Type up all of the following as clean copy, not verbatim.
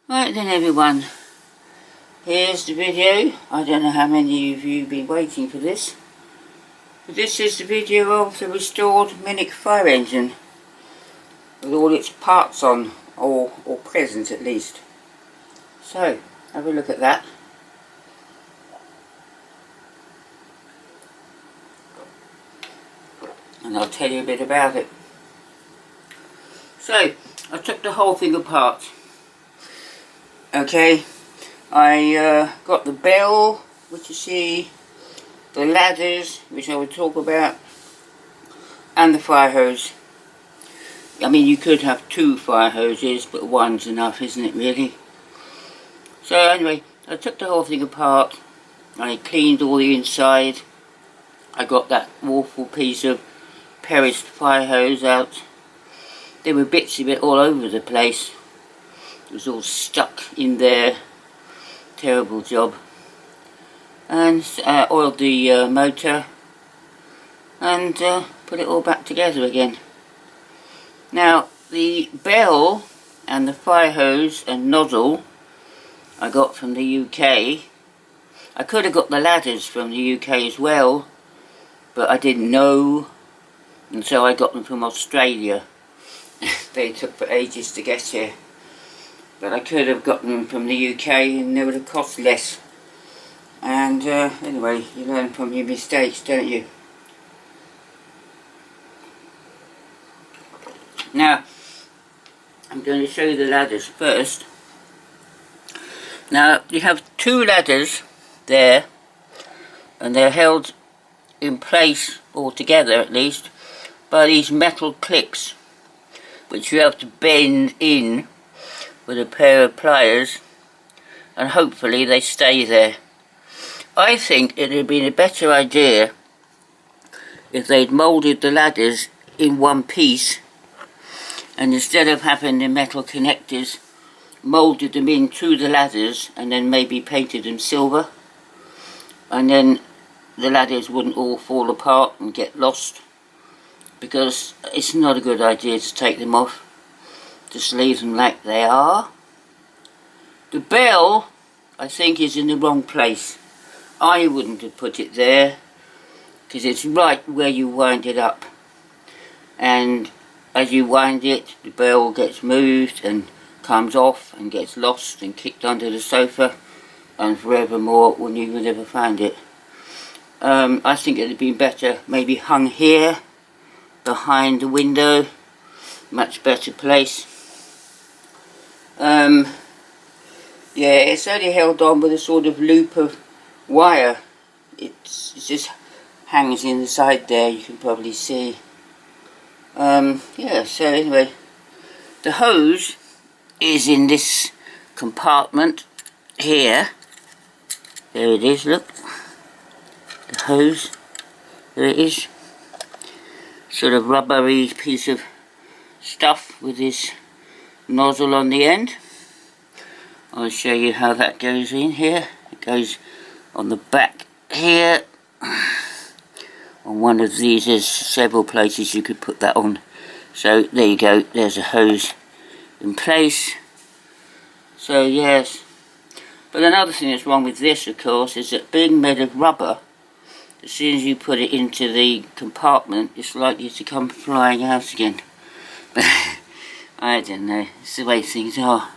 Right then everyone, here's the video. I don't know how many of you have been waiting for this. But this is the video of the restored Minic fire engine. With all its parts on, or present at least. So, have a look at that. And I'll tell you a bit about it. So, I took the whole thing apart. Okay, I got the bell, which you see, the ladders, which I will talk about, and the fire hose. I mean, you could have two fire hoses, but one's enough, isn't it, really? So anyway, I took the whole thing apart, I cleaned all the inside, I got that awful piece of perished fire hose out. There were bits of it all over the place. It was all stuck in there. Terrible job. And oiled the motor and put it all back together again. Now the bell and the fire hose and nozzle I got from the UK. I could have got the ladders from the UK as well, but I didn't know, and so I got them from Australia. They took for ages to get here. But I could have gotten them from the UK and they would have cost less. And anyway, you learn from your mistakes, don't you? Now, I'm going to show you the ladders first. Now, you have two ladders there, and they're held in place, all together at least, by these metal clips, which you have to bend in with a pair of pliers, and hopefully they stay there. I think it would have been a better idea if they'd moulded the ladders in one piece, and instead of having the metal connectors, moulded them into the ladders and then maybe painted them silver, and then the ladders wouldn't all fall apart and get lost, because it's not a good idea to take them off. Just leave them like they are. The bell, I think, is in the wrong place. I wouldn't have put it there, because it's right where you wind it up. And as you wind it, the bell gets moved and comes off and gets lost and kicked under the sofa, and forevermore when you will never find it. I think it would have been better maybe hung here, behind the window. Much better place. Yeah, it's only held on with a sort of loop of wire. It just hangs inside there, you can probably see. Yeah, so anyway, the hose is in this compartment here. There it is, look. The hose, there it is. Sort of rubbery piece of stuff with this nozzle on the end. I'll show you how that goes in here. It goes on the back here. On one of these, there's several places you could put that on. So there you go, there's a hose in place. So yes, but another thing that's wrong with this, of course, is that being made of rubber, as soon as you put it into the compartment, it's likely to come flying out again. I don't know, it's the way things are.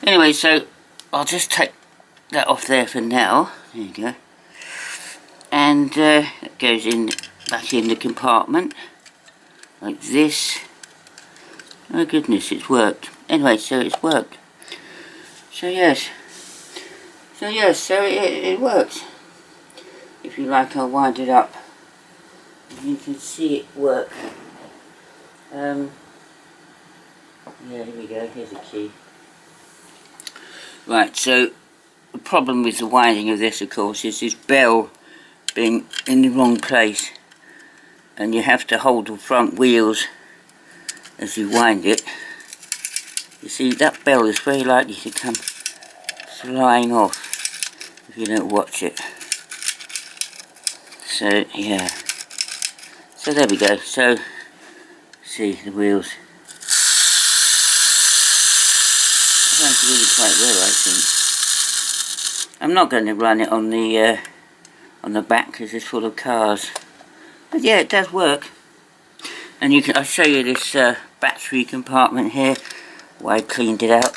Anyway, so I'll just take that off there for now. There you go. And it goes in back in the compartment like this. Oh goodness, it's worked. Anyway, so it's worked. So yes, so it works. If you like, I'll wind it up. You can see it work. Yeah, here we go, here's a key. Right, so the problem with the winding of this, of course, is this bell being in the wrong place, and you have to hold the front wheels as you wind it. You see, that bell is very likely to come flying off if you don't watch it. So yeah, so there we go. So see the wheels. runs really quite well, I think. I'm not going to run it on the back because it's full of cars. But yeah, it does work. And I'll show you this battery compartment here, where I cleaned it out.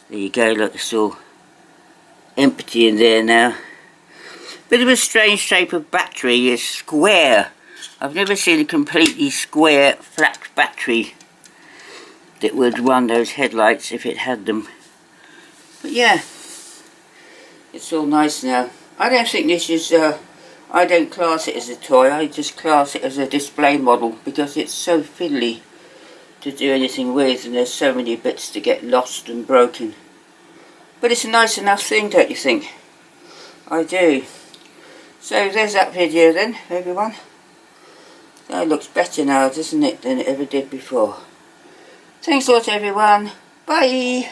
There you go, look, it's all empty in there now. Bit of a strange shape of battery, it's square. I've never seen a completely square, flat battery that would run those headlights if it had them. But yeah, it's all nice now. I don't think this is, I don't class it as a toy, I just class it as a display model because it's so fiddly to do anything with and there's so many bits to get lost and broken. But it's a nice enough thing, don't you think? I do. So there's that video then, everyone. That looks better now, doesn't it, than it ever did before. Thanks a lot, everyone. Bye.